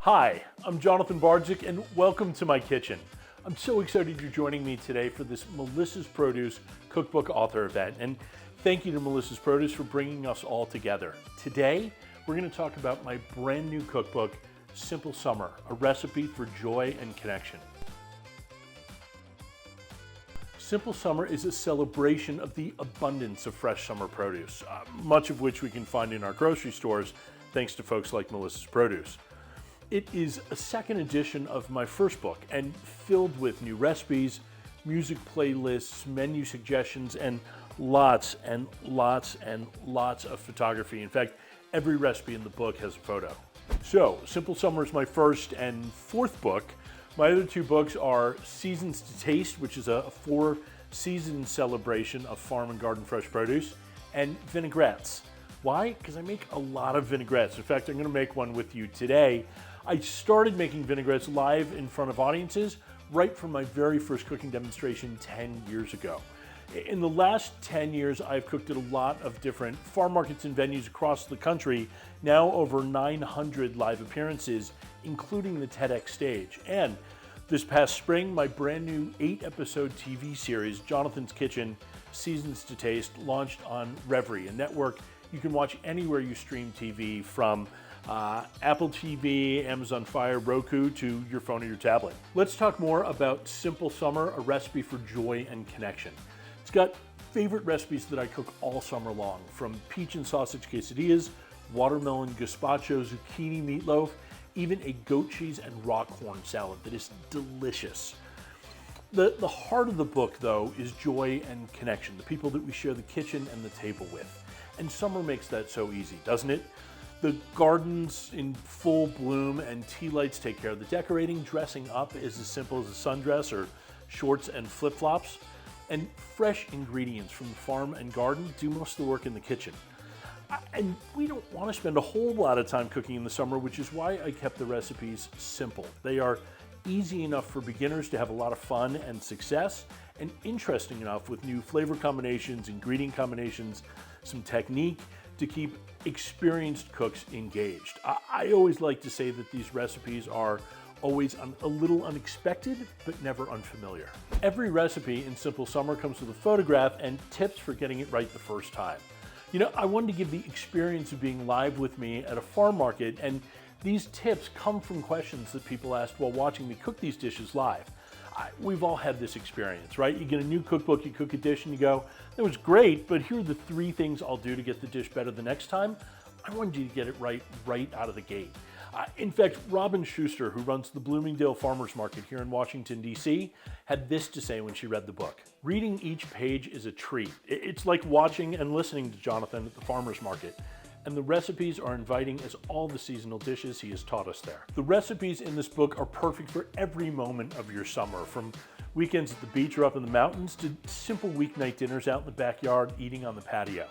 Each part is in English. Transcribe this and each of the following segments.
Hi, I'm Jonathan Bardzik and welcome to my kitchen. I'm so excited you're joining me today for this Melissa's Produce Cookbook Author event, and thank you to Melissa's Produce for bringing us all together. Today, we're going to talk about my brand new cookbook, Simple Summer, a recipe for joy and connection. Simple Summer is a celebration of the abundance of fresh summer produce, much of which we can find in our grocery stores thanks to folks like Melissa's Produce. It is a second edition of my first book and filled with new recipes, music playlists, menu suggestions, and lots of photography. In fact, every recipe in the book has a photo. So, Simple Summer is my first and fourth book. My other two books are Seasons to Taste, which is a 4-season celebration of farm and garden fresh produce, and Vinaigrettes. Why? Because I make a lot of vinaigrettes. In fact, I'm going to make one with you today. I started making vinaigrettes live in front of audiences right from my very first cooking demonstration 10 years ago. In the last 10 years, I've cooked at a lot of different farm markets and venues across the country, now over 900 live appearances, including the TEDx stage. And this past spring, my brand new 8-episode TV series, Jonathan's Kitchen, Seasons to Taste, launched on Reverie, a network you can watch anywhere you stream TV, from Apple TV, Amazon Fire, Roku, to your phone or your tablet. Let's talk more about Simple Summer, a recipe for joy and connection. It's got favorite recipes that I cook all summer long, from peach and sausage quesadillas, watermelon gazpacho, zucchini meatloaf, even a goat cheese and raw corn salad that is delicious. The heart of the book, though, is joy and connection, the people that we share the kitchen and the table with. And summer makes that so easy, doesn't it? The gardens in full bloom and tea lights take care of the decorating. Dressing up is as simple as a sundress or shorts and flip-flops. And fresh ingredients from the farm and garden do most of the work in the kitchen. And we don't want to spend a whole lot of time cooking in the summer, which is why I kept the recipes simple. They are easy enough for beginners to have a lot of fun and success, and interesting enough with new flavor combinations, ingredient combinations, some technique to keep experienced cooks engaged. I always like to say that these recipes are always a little unexpected, but never unfamiliar. Every recipe in Simple Summer comes with a photograph and tips for getting it right the first time. You know, I wanted to give the experience of being live with me at a farm market, and these tips come from questions that people asked while watching me cook these dishes live. We've all had this experience, right? You get a new cookbook, you cook a dish, and you go, "That was great, but here are the 3 things I'll do to get the dish better the next time." I wanted you to get it right out of the gate. In fact, Robin Schuster, who runs the Bloomingdale Farmers Market here in Washington, D.C., had this to say when she read the book. "Reading each page is a treat. It's like watching and listening to Jonathan at the farmers market. And the recipes are inviting as all the seasonal dishes he has taught us there." The recipes in this book are perfect for every moment of your summer, from weekends at the beach or up in the mountains to simple weeknight dinners out in the backyard eating on the patio.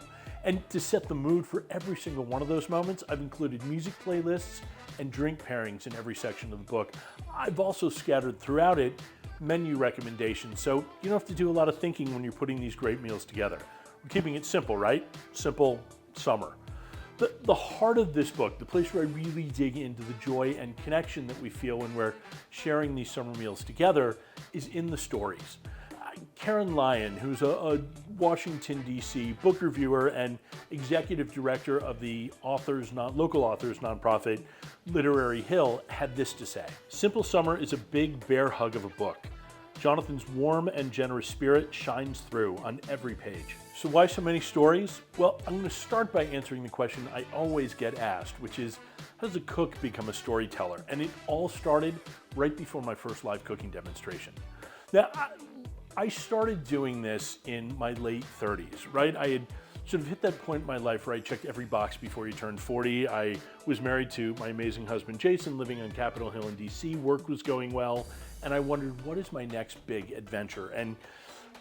And to set the mood for every single one of those moments, I've included music playlists and drink pairings in every section of the book. I've also scattered throughout it menu recommendations, so you don't have to do a lot of thinking when you're putting these great meals together. We're keeping it simple, right? Simple Summer. The heart of this book, the place where I really dig into the joy and connection that we feel when we're sharing these summer meals together, is in the stories. Karen Lyon, who's a Washington, D.C. book reviewer and executive director of the local authors nonprofit Literary Hill, had this to say: "Simple Summer is a big bear hug of a book. Jonathan's warm and generous spirit shines through on every page." So why so many stories? Well, I'm going to start by answering the question I always get asked, which is, how does a cook become a storyteller? And it all started right before my first live cooking demonstration. Now, I started doing this in my late 30s, right? I had sort of hit that point in my life where I checked every box before you turned 40. I was married to my amazing husband, Jason, living on Capitol Hill in DC. Work was going well, and I wondered, what is my next big adventure? And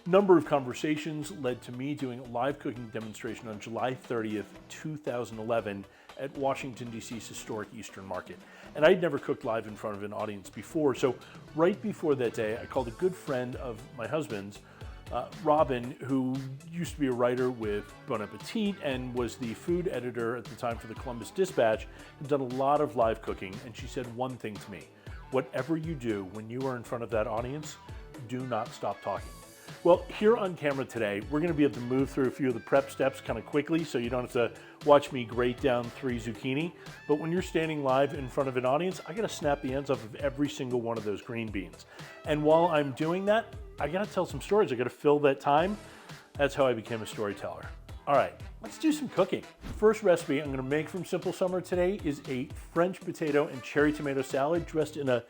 number of conversations led to me doing a live cooking demonstration on July 30th, 2011 at Washington, D.C.'s historic Eastern Market. And I'd never cooked live in front of an audience before, so right before that day, I called a good friend of my husband's Robin, who used to be a writer with Bon Appetit and was the food editor at the time for the Columbus Dispatch, had done a lot of live cooking, and she said one thing to me: whatever you do when you are in front of that audience, do not stop talking. Well, here on camera today, we're going to be able to move through a few of the prep steps kind of quickly so you don't have to watch me grate down 3 zucchini. But when you're standing live in front of an audience, I got to snap the ends off of every single one of those green beans. And while I'm doing that, I got to tell some stories. I got to fill that time. That's how I became a storyteller. All right, let's do some cooking. The first recipe I'm going to make from Simple Summer today is a French potato and cherry tomato salad dressed in a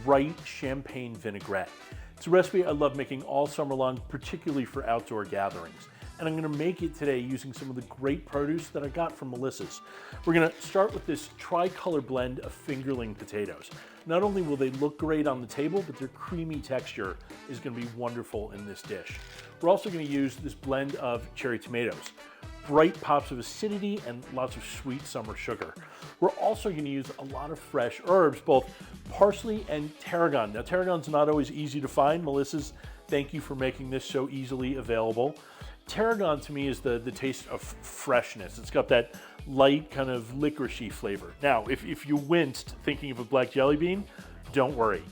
bright champagne vinaigrette. It's a recipe I love making all summer long, particularly for outdoor gatherings. And I'm going to make it today using some of the great produce that I got from Melissa's. We're going to start with this tricolor blend of fingerling potatoes. Not only will they look great on the table, but their creamy texture is going to be wonderful in this dish. We're also going to use this blend of cherry tomatoes, bright pops of acidity and lots of sweet summer sugar. We're also going to use a lot of fresh herbs, both parsley and tarragon. Now, tarragon's not always easy to find. Melissa's, thank you for making this so easily available. Tarragon to me is the taste of freshness. It's got that light kind of licoricey flavor. Now, if you winced thinking of a black jelly bean, don't worry.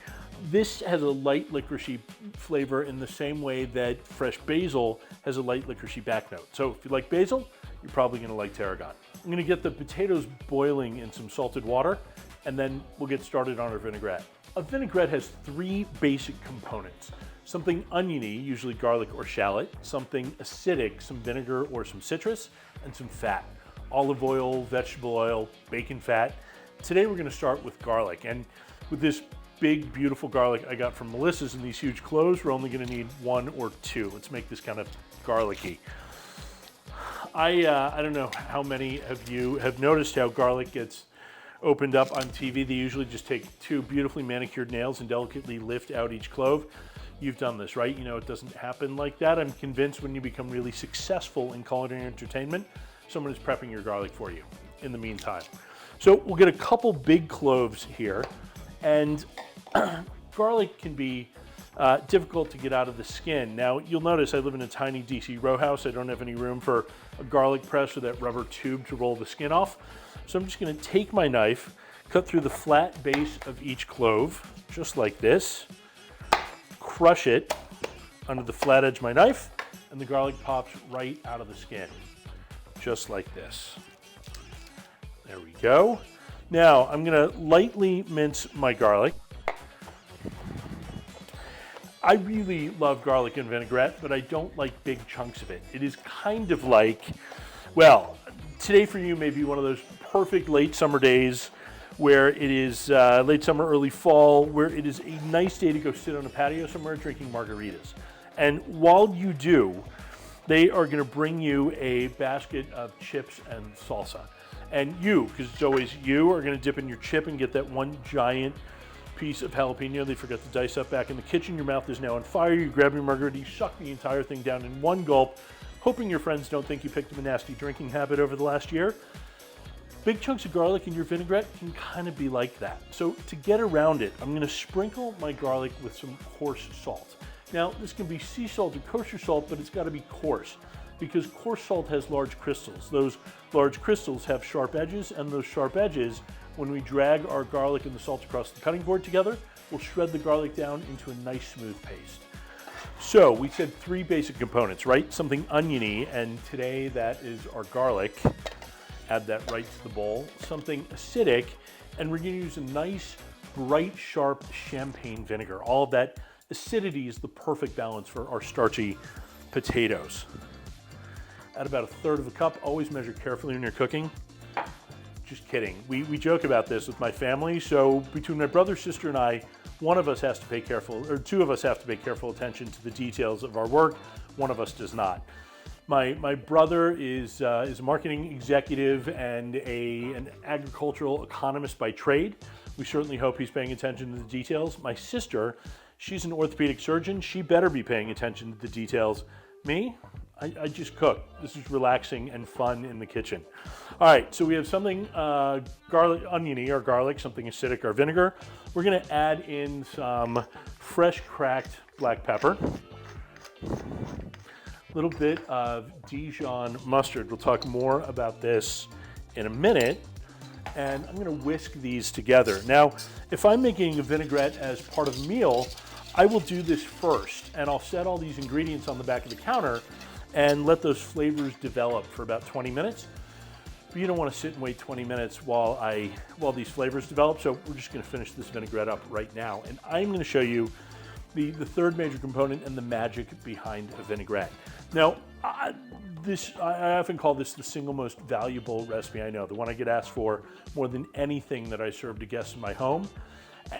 This has a light licoricey flavor in the same way that fresh basil has a light licoricey back note. So if you like basil, you're probably going to like tarragon. I'm going to get the potatoes boiling in some salted water, and then we'll get started on our vinaigrette. A vinaigrette has 3 basic components: something oniony, usually garlic or shallot, something acidic, some vinegar or some citrus, and some fat: olive oil, vegetable oil, bacon fat. Today we're going to start with garlic, and with this big, beautiful garlic I got from Melissa's in these huge cloves, we're only going to need 1 or 2. Let's make this kind of garlicky. I don't know how many of you have noticed how garlic gets opened up on TV. They usually just take 2 beautifully manicured nails and delicately lift out each clove. You've done this, right? You know it doesn't happen like that. I'm convinced when you become really successful in culinary entertainment, someone is prepping your garlic for you in the meantime. So we'll get a couple big cloves here, and garlic can be difficult to get out of the skin. Now, you'll notice I live in a tiny DC row house. I don't have any room for a garlic press or that rubber tube to roll the skin off. So I'm just going to take my knife, cut through the flat base of each clove, just like this, crush it under the flat edge of my knife, and the garlic pops right out of the skin, just like this. There we go. Now, I'm going to lightly mince my garlic. I really love garlic and vinaigrette, but I don't like big chunks of it. It is kind of like, well, today for you may be one of those perfect late summer days where it is late summer, early fall, where it is a nice day to go sit on a patio somewhere drinking margaritas. And while you do, they are going to bring you a basket of chips and salsa. And you, because it's always you, are going to dip in your chip and get that one giant piece of jalapeno they forgot to dice up back in the kitchen. Your mouth is now on fire. You grab your margarita, you suck the entire thing down in one gulp, hoping your friends don't think you picked up a nasty drinking habit over the last year. Big chunks of garlic in your vinaigrette can kind of be like that. So to get around it, I'm going to sprinkle my garlic with some coarse salt. Now, this can be sea salt or kosher salt, but it's got to be coarse, because coarse salt has large crystals. Those large crystals have sharp edges, and those sharp edges, when we drag our garlic and the salt across the cutting board together, will shred the garlic down into a nice smooth paste. So we said 3 basic components, right? Something oniony, and today that is our garlic. Add that right to the bowl. Something acidic, and we're going to use a nice, bright, sharp champagne vinegar. All of that acidity is the perfect balance for our starchy potatoes. Add about 1/3 of a cup. Always measure carefully when you're cooking. Just kidding. We joke about this with my family. So between my brother, sister, and I, one of us has to pay careful, or 2 of us have to pay careful attention to the details of our work. One of us does not. My brother is a marketing executive and an agricultural economist by trade. We certainly hope he's paying attention to the details. My sister, she's an orthopedic surgeon. She better be paying attention to the details. Me? I just cook. This is relaxing and fun in the kitchen. All right, so we have something garlic, oniony, or garlic, something acidic, or vinegar. We're going to add in some fresh cracked black pepper. A little bit of Dijon mustard. We'll talk more about this in a minute. And I'm going to whisk these together. Now, if I'm making a vinaigrette as part of a meal, I will do this first, and I'll set all these ingredients on the back of the counter and let those flavors develop for about 20 minutes. But you don't want to sit and wait 20 minutes while these flavors develop, so we're just going to finish this vinaigrette up right now. And I'm going to show you the third major component and the magic behind a vinaigrette. Now, I often call this the single most valuable recipe I know, the one I get asked for more than anything that I serve to guests in my home.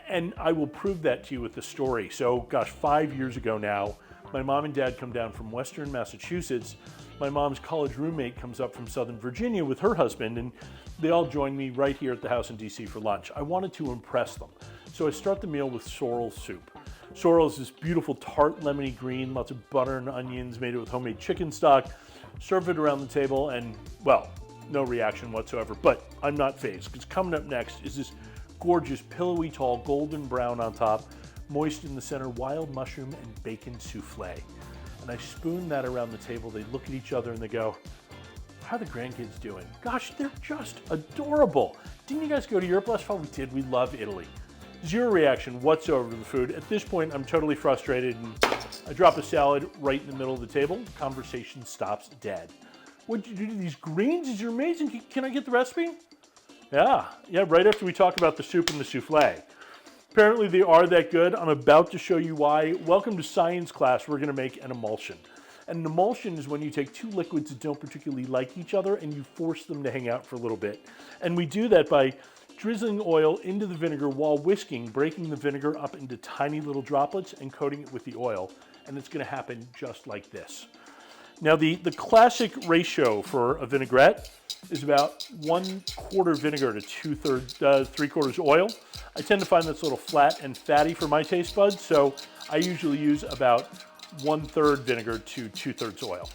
And I will prove that to you with a story. So, gosh, 5 years ago now, my mom and dad come down from Western Massachusetts. My mom's college roommate comes up from Southern Virginia with her husband, and they all join me right here at the house in DC for lunch. I wanted to impress them. So I start the meal with sorrel soup. Sorrel is this beautiful tart lemony green, lots of butter and onions, made it with homemade chicken stock. Serve it around the table and, well, no reaction whatsoever, but I'm not fazed, because coming up next is this gorgeous, pillowy tall, golden brown on top, moist in the center, wild mushroom and bacon souffle. And I spoon that around the table. They look at each other and they go, how are the grandkids doing? Gosh, they're just adorable. Didn't you guys go to Europe last fall? We did. We love Italy. Zero reaction whatsoever to the food. At this point, I'm totally frustrated, and I drop a salad right in the middle of the table. Conversation stops dead. What'd you do to these greens? These are amazing. Can I get the recipe? Yeah, right after we talk about the soup and the souffle. Apparently they are that good. I'm about to show you why. Welcome to science class. We're gonna make an emulsion. And an emulsion is when you take two liquids that don't particularly like each other and you force them to hang out for a little bit. And we do that by drizzling oil into the vinegar while whisking, breaking the vinegar up into tiny little droplets and coating it with the oil. And it's gonna happen just like this. Now the classic ratio for a vinaigrette is about 1/4 vinegar to 3/4 oil. I tend to find that's a little flat and fatty for my taste buds, so I usually use about 1/3 vinegar to 2/3 oil.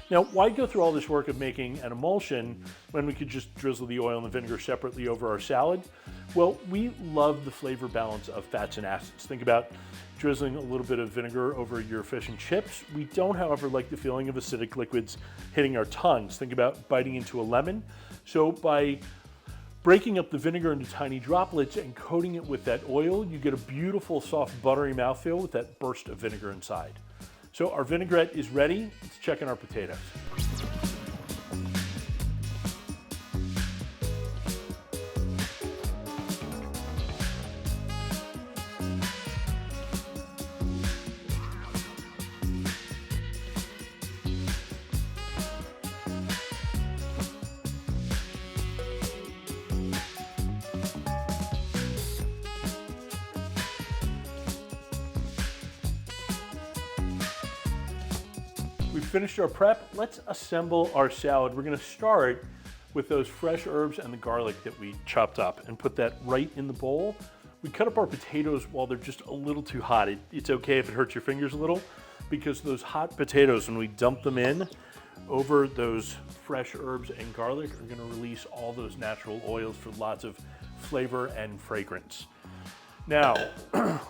Now, why go through all this work of making an emulsion when we could just drizzle the oil and the vinegar separately over our salad? Well, we love the flavor balance of fats and acids. Think about drizzling a little bit of vinegar over your fish and chips. We don't, however, like the feeling of acidic liquids hitting our tongues. Think about biting into a lemon. So by breaking up the vinegar into tiny droplets and coating it with that oil, you get a beautiful, soft, buttery mouthfeel with that burst of vinegar inside. So our vinaigrette is ready. Let's check in our potatoes. We've finished our prep. Let's assemble our salad. We're gonna start with those fresh herbs and the garlic that we chopped up and put that right in the bowl. We cut up our potatoes while they're just a little too hot. It's okay if it hurts your fingers a little, because those hot potatoes, when we dump them in over those fresh herbs and garlic, are gonna release all those natural oils for lots of flavor and fragrance. Now,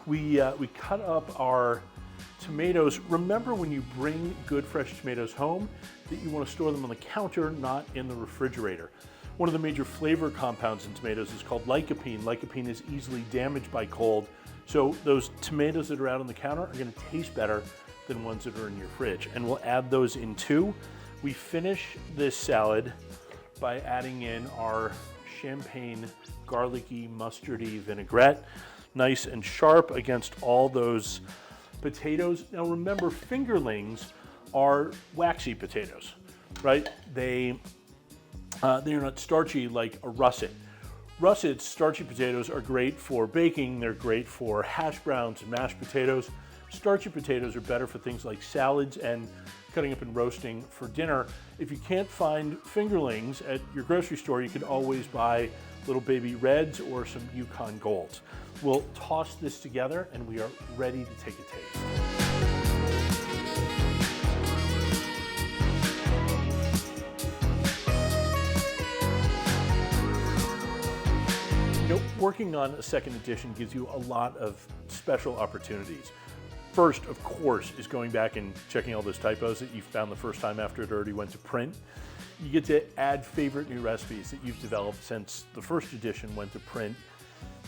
we cut up our tomatoes. Remember, when you bring good fresh tomatoes home, that you want to store them on the counter, not in the refrigerator. One of the major flavor compounds in tomatoes is called lycopene. Lycopene is easily damaged by cold, so those tomatoes that are out on the counter are going to taste better than ones that are in your fridge. And we'll add those in too. We finish this salad by adding in our champagne garlicky, mustardy vinaigrette, nice and sharp against all those potatoes. Now remember, fingerlings are waxy potatoes, right? They're not starchy like a russet. Russets, starchy potatoes, are great for baking. They're great for hash browns and mashed potatoes. Starchy potatoes are better for things like salads and cutting up and roasting for dinner. If you can't find fingerlings at your grocery store, you can always buy little baby reds or some Yukon Golds. We'll toss this together and we are ready to take a taste. You know, working on a second edition gives you a lot of special opportunities. First, of course, is going back and checking all those typos that you found the first time after it already went to print. You get to add favorite new recipes that you've developed since the first edition went to print.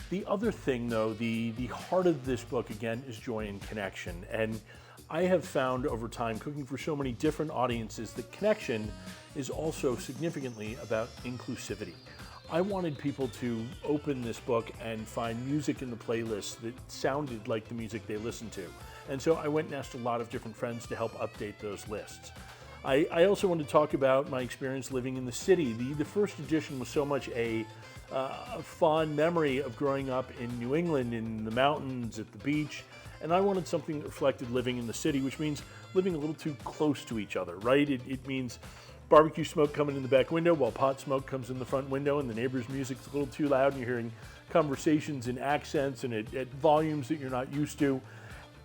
The other thing, though, the heart of this book, again, is joy and connection. And I have found over time, cooking for so many different audiences, that connection is also significantly about inclusivity. I wanted people to open this book and find music in the playlist that sounded like the music they listened to. And so I went and asked a lot of different friends to help update those lists. I also want to talk about my experience living in the city. The first edition was so much a fond memory of growing up in New England, in the mountains, at the beach, and I wanted something that reflected living in the city, which means living a little too close to each other, right? It means barbecue smoke coming in the back window while pot smoke comes in the front window, and the neighbor's music's a little too loud, and you're hearing conversations and accents and at volumes that you're not used to.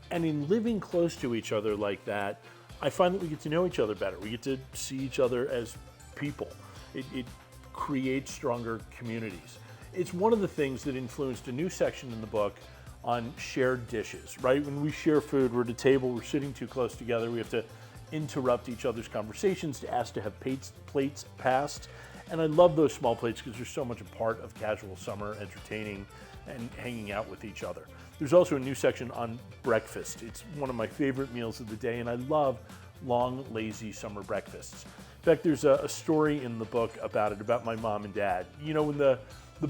And in living close to each other like that, I find that we get to know each other better. We get to see each other as people. It creates stronger communities. It's one of the things that influenced a new section in the book on shared dishes, right? When we share food, we're at a table, we're sitting too close together, we have to interrupt each other's conversations to ask to have plates passed. And I love those small plates because they're so much a part of casual summer entertaining and hanging out with each other. There's also a new section on breakfast. It's one of my favorite meals of the day, and I love long, lazy summer breakfasts. In fact, there's a story in the book about it, about my mom and dad. You know, when the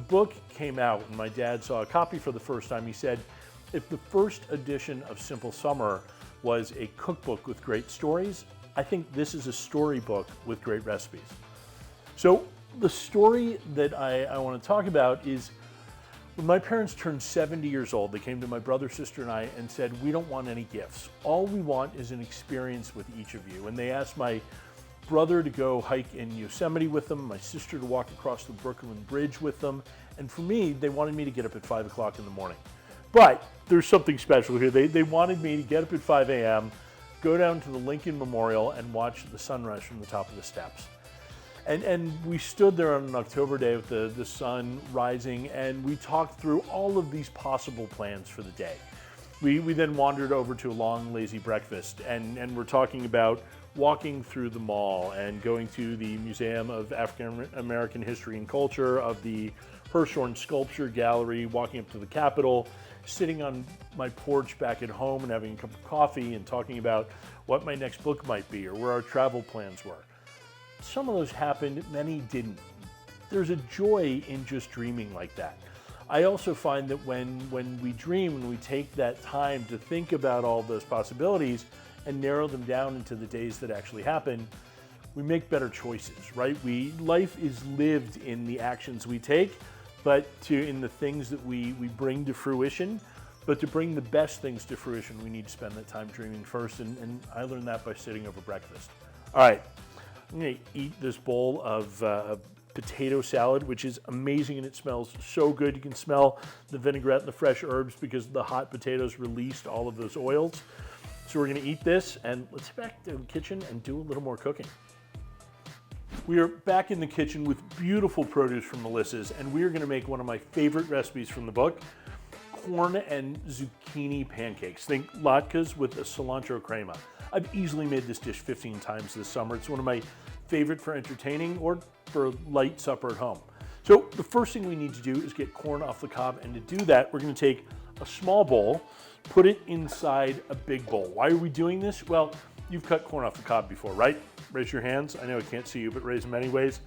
book came out and my dad saw a copy for the first time, he said, if the first edition of Simple Summer was a cookbook with great stories, I think this is a storybook with great recipes. So the story that I want to talk about is when my parents turned 70 years old, they came to my brother, sister, and I and said, we don't want any gifts. All we want is an experience with each of you. And they asked my brother to go hike in Yosemite with them, my sister to walk across the Brooklyn Bridge with them, and for me, they wanted me to get up at 5 o'clock in the morning. But there's something special here. They wanted me to get up at 5 a.m., go down to the Lincoln Memorial, and watch the sunrise from the top of the steps. And we stood there on an October day with the sun rising, and we talked through all of these possible plans for the day. We then wandered over to a long, lazy breakfast, and we're talking about walking through the mall and going to the Museum of African American History and Culture, of the Hirshhorn Sculpture Gallery, walking up to the Capitol, sitting on my porch back at home and having a cup of coffee and talking about what my next book might be or where our travel plans were. Some of those happened, many didn't. There's a joy in just dreaming like that. I also find that when we dream, when we take that time to think about all those possibilities and narrow them down into the days that actually happen, we make better choices, right? Life is lived in the actions we take, but in the things that we bring to fruition. But to bring the best things to fruition, we need to spend that time dreaming first, and I learned that by sitting over breakfast. All right, I'm gonna eat this bowl of potato salad, which is amazing, and it smells so good. You can smell the vinaigrette and the fresh herbs because the hot potatoes released all of those oils. So we're gonna eat this, and let's get back to the kitchen and do a little more cooking. We are back in the kitchen with beautiful produce from Melissa's, and we are gonna make one of my favorite recipes from the book, corn and zucchini pancakes. Think latkes with a cilantro crema. I've easily made this dish 15 times this summer. It's one of my favorite for entertaining or for a light supper at home. So the first thing we need to do is get corn off the cob, and to do that, we're gonna take a small bowl, put it inside a big bowl. Why are we doing this? Well, you've cut corn off the cob before, right? Raise your hands. I know I can't see you, but raise them anyways.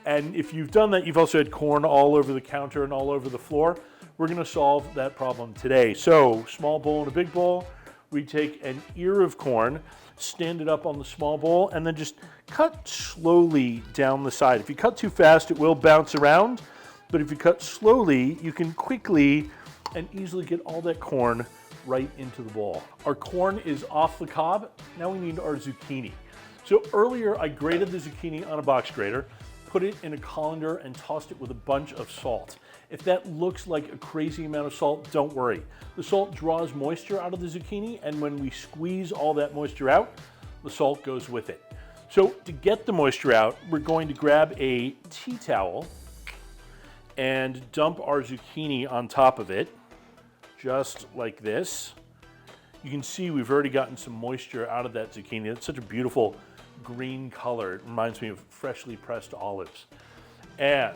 And if you've done that, you've also had corn all over the counter and all over the floor. We're gonna solve that problem today. So, small bowl and a big bowl. We take an ear of corn, stand it up on the small bowl, and then just cut slowly down the side. If you cut too fast, it will bounce around, but if you cut slowly, you can quickly and easily get all that corn right into the bowl. Our corn is off the cob. Now we need our zucchini. So earlier I grated the zucchini on a box grater, put it in a colander, and tossed it with a bunch of salt. If that looks like a crazy amount of salt, don't worry. The salt draws moisture out of the zucchini, and when we squeeze all that moisture out, the salt goes with it. So to get the moisture out, we're going to grab a tea towel and dump our zucchini on top of it, just like this. You can see we've already gotten some moisture out of that zucchini. It's such a beautiful green color. It reminds me of freshly pressed olives. And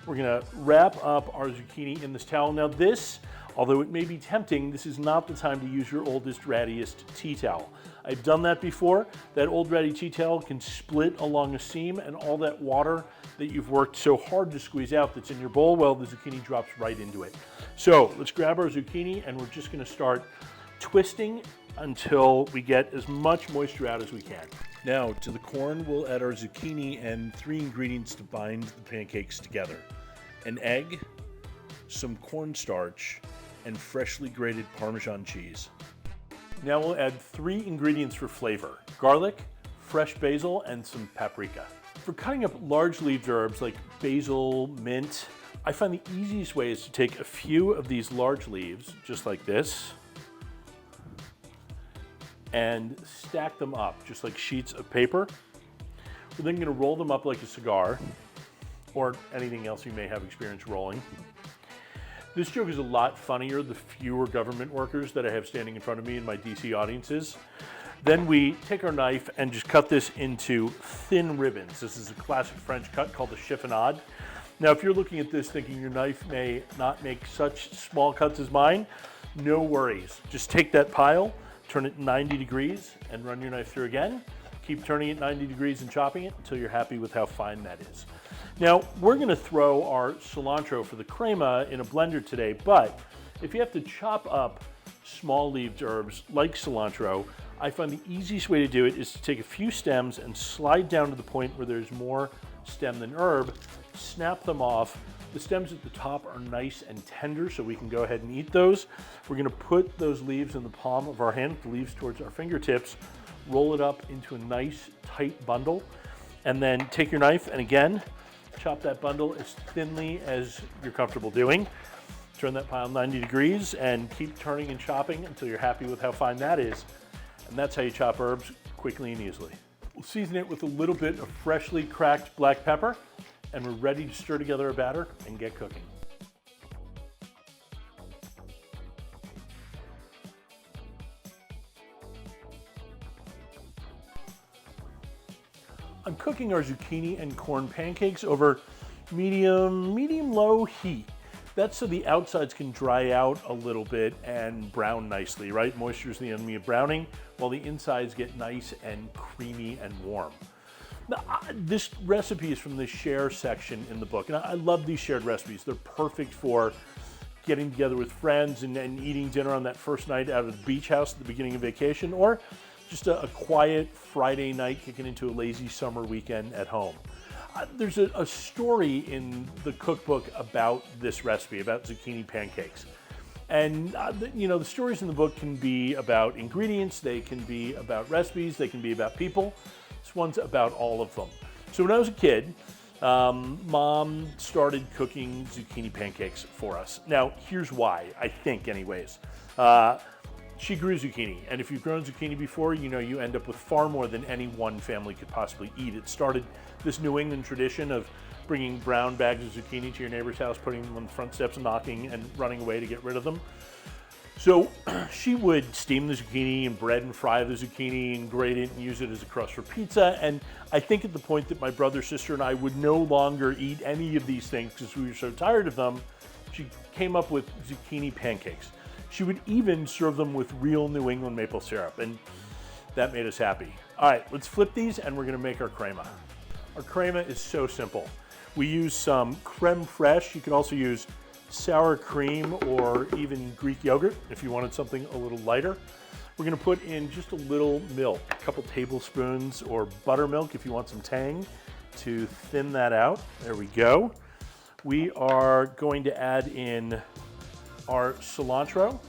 we're gonna wrap up our zucchini in this towel. Now this, although it may be tempting, this is not the time to use your oldest, rattiest tea towel. I've done that before. That old ratty tea towel can split along a seam, and all that water that you've worked so hard to squeeze out that's in your bowl, well, the zucchini drops right into it. So let's grab our zucchini, and we're just gonna start twisting until we get as much moisture out as we can. Now to the corn, we'll add our zucchini and 3 ingredients to bind the pancakes together. An egg, some cornstarch, and freshly grated Parmesan cheese. Now we'll add 3 ingredients for flavor: garlic, fresh basil, and some paprika. For cutting up large-leaved herbs like basil, mint, I find the easiest way is to take a few of these large leaves, just like this, and stack them up just like sheets of paper. We're then going to roll them up like a cigar, or anything else you may have experience rolling. This joke is a lot funnier the fewer government workers that I have standing in front of me in my DC audiences. Then we take our knife and just cut this into thin ribbons. This is a classic French cut called the chiffonade. Now, if you're looking at this thinking your knife may not make such small cuts as mine, no worries. Just take that pile, turn it 90 degrees, and run your knife through again. Keep turning it 90 degrees and chopping it until you're happy with how fine that is. Now, we're gonna throw our cilantro for the crema in a blender today, but if you have to chop up small-leaved herbs like cilantro, I find the easiest way to do it is to take a few stems and slide down to the point where there's more stem than herb, snap them off. The stems at the top are nice and tender, so we can go ahead and eat those. We're gonna put those leaves in the palm of our hand, the leaves towards our fingertips, roll it up into a nice tight bundle, and then take your knife and again, chop that bundle as thinly as you're comfortable doing. Turn that pile 90 degrees and keep turning and chopping until you're happy with how fine that is. And that's how you chop herbs quickly and easily. We'll season it with a little bit of freshly cracked black pepper, and we're ready to stir together a batter and get cooking. I'm cooking our zucchini and corn pancakes over medium-low heat. That's so the outsides can dry out a little bit and brown nicely, right? Moisture is the enemy of browning, while the insides get nice and creamy and warm. Now, this recipe is from the share section in the book, and I love these shared recipes. They're perfect for getting together with friends and eating dinner on that first night out of the beach house at the beginning of vacation, or just a quiet Friday night kicking into a lazy summer weekend at home. There's a story in the cookbook about this recipe, about zucchini pancakes. And the stories in the book can be about ingredients, they can be about recipes, they can be about people. This one's about all of them. So when I was a kid, Mom started cooking zucchini pancakes for us. Now, here's why, I think anyways. She grew zucchini, and if you've grown zucchini before, you know you end up with far more than any one family could possibly eat. It started this New England tradition of bringing brown bags of zucchini to your neighbor's house, putting them on the front steps and knocking and running away to get rid of them. So she would steam the zucchini and bread and fry the zucchini and grate it and use it as a crust for pizza. And I think at the point that my brother, sister, and I would no longer eat any of these things because we were so tired of them, she came up with zucchini pancakes. She would even serve them with real New England maple syrup, and that made us happy. All right, let's flip these and we're gonna make our crema. Our crema is so simple. We use some creme fraiche. You could also use sour cream or even Greek yogurt if you wanted something a little lighter. We're gonna put in just a little milk, a couple tablespoons, or buttermilk if you want some tang to thin that out. There we go. We are going to add in our cilantro,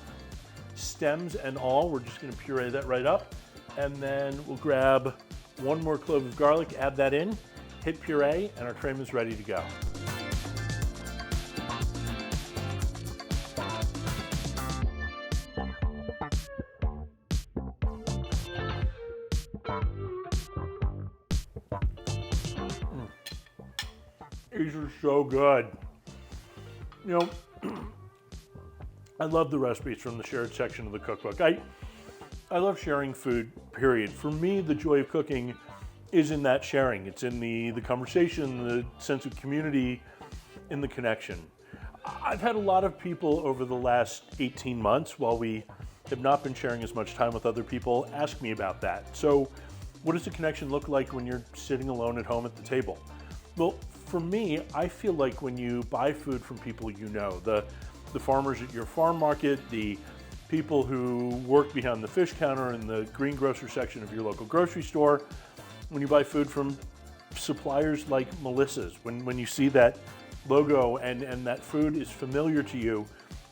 stems and all. We're just gonna puree that right up. And then we'll grab one more clove of garlic, add that in, hit puree, and our crema is ready to go. These are so good. You know, I love the recipes from the shared section of the cookbook. I love sharing food, period. For me, the joy of cooking is in that sharing. It's in the conversation, the sense of community, in the connection. I've had a lot of people over the last 18 months, while we have not been sharing as much time with other people, ask me about that. So what does the connection look like when you're sitting alone at home at the table? Well, for me, I feel like when you buy food from people you know, the farmers at your farm market, the people who work behind the fish counter in the greengrocer section of your local grocery store, when you buy food from suppliers like Melissa's, when you see that logo and that food is familiar to you,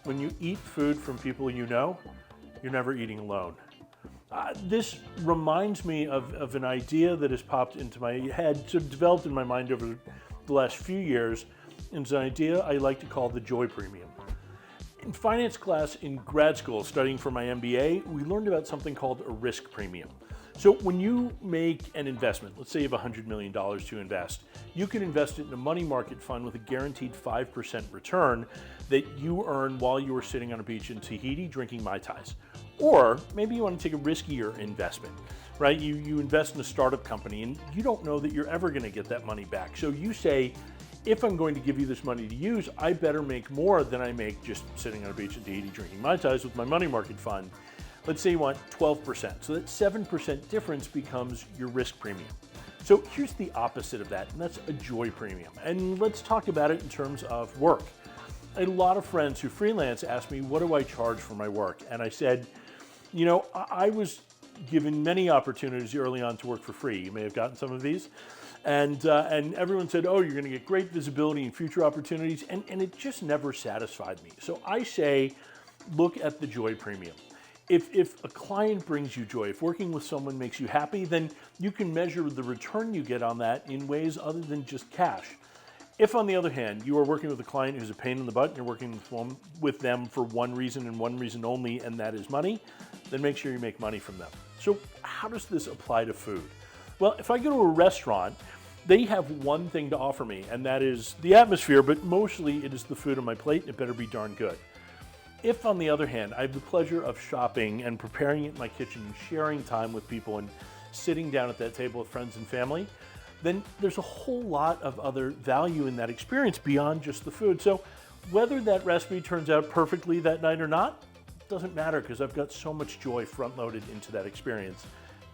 when you eat food from people you know, you're never eating alone. This reminds me of an idea that has popped into my head, sort of developed in my mind over the last few years. It's an idea I like to call the joy premium. In finance class in grad school, studying for my MBA, we learned about something called a risk premium. So when you make an investment, let's say you have $100 million to invest, you can invest it in a money market fund with a guaranteed 5% return that you earn while you are sitting on a beach in Tahiti drinking Mai Tais. Or maybe you want to take a riskier investment, right? You invest in a startup company and you don't know that you're ever going to get that money back. So you say, if I'm going to give you this money to use, I better make more than I make just sitting on a beach in Tahiti drinking Mai Tais with my money market fund. Let's say you want 12%. So that 7% difference becomes your risk premium. So here's the opposite of that, and that's a joy premium. And let's talk about it in terms of work. I had a lot of friends who freelance ask me, what do I charge for my work? And I said, you know, I was given many opportunities early on to work for free. You may have gotten some of these. And everyone said, oh, you're going to get great visibility and future opportunities. And it just never satisfied me. So I say, look at the joy premium. If a client brings you joy, if working with someone makes you happy, then you can measure the return you get on that in ways other than just cash. If, on the other hand, you are working with a client who's a pain in the butt and you're working with them for one reason and one reason only, and that is money, then make sure you make money from them. So how does this apply to food? Well, if I go to a restaurant, they have one thing to offer me, and that is the atmosphere, but mostly it is the food on my plate, and it better be darn good. If, on the other hand, I have the pleasure of shopping and preparing it in my kitchen and sharing time with people and sitting down at that table with friends and family, then there's a whole lot of other value in that experience beyond just the food. So whether that recipe turns out perfectly that night or not, doesn't matter, because I've got so much joy front-loaded into that experience.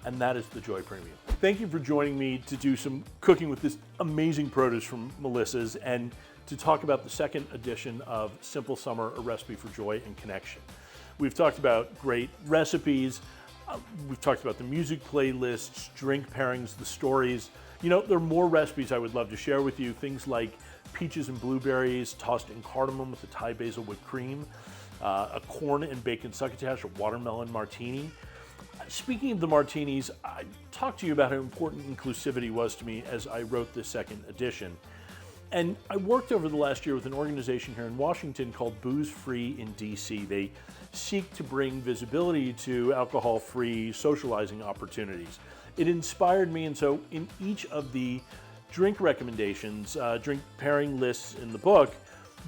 And that is the joy premium. Thank you for joining me to do some cooking with this amazing produce from Melissa's and to talk about the second edition of Simple Summer, a Recipe for Joy and Connection. We've talked about great recipes. We've talked about the music playlists, drink pairings, the stories. You know, there are more recipes I would love to share with you. Things like peaches and blueberries tossed in cardamom with a Thai basil whipped cream, a corn and bacon succotash, a watermelon martini. Speaking of the martinis, I talked to you about how important inclusivity was to me as I wrote this second edition. And I worked over the last year with an organization here in Washington called Booze Free in DC. They seek to bring visibility to alcohol-free socializing opportunities. It inspired me, and so in each of the drink recommendations, drink pairing lists in the book,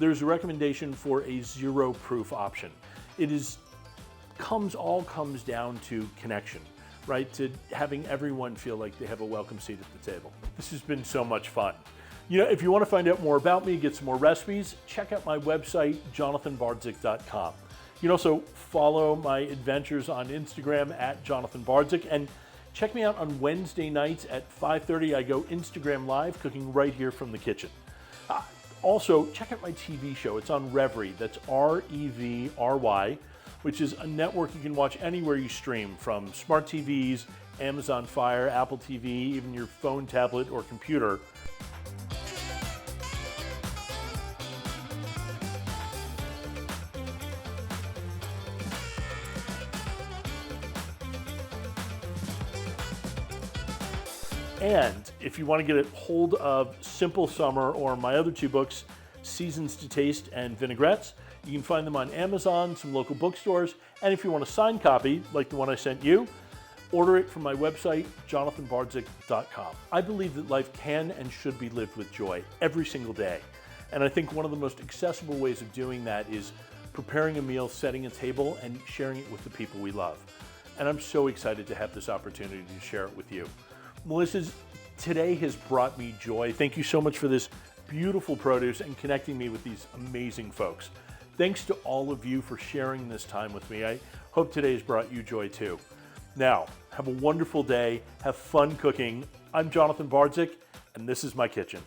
there's a recommendation for a zero proof option. It all comes down to connection, right? To having everyone feel like they have a welcome seat at the table. This has been so much fun. You know, if you want to find out more about me, get some more recipes, check out my website, jonathanbardzik.com. You can also follow my adventures on Instagram at Jonathan Bardzik, and check me out on Wednesday nights at 5:30. I go Instagram Live, cooking right here from the kitchen. Also, check out my TV show. It's on Revry. That's REVRY, which is a network you can watch anywhere you stream, from smart TVs, Amazon Fire, Apple TV, even your phone, tablet, or computer. And if you want to get a hold of Simple Summer or my other two books, Seasons to Taste and Vinaigrettes, you can find them on Amazon, some local bookstores, and if you want a signed copy, like the one I sent you, order it from my website, jonathanbardzik.com. I believe that life can and should be lived with joy every single day. And I think one of the most accessible ways of doing that is preparing a meal, setting a table, and sharing it with the people we love. And I'm so excited to have this opportunity to share it with you. Melissa's today has brought me joy. Thank you so much for this beautiful produce and connecting me with these amazing folks. Thanks to all of you for sharing this time with me. I hope today has brought you joy too. Now, have a wonderful day. Have fun cooking. I'm Jonathan Bardzik, and this is my kitchen.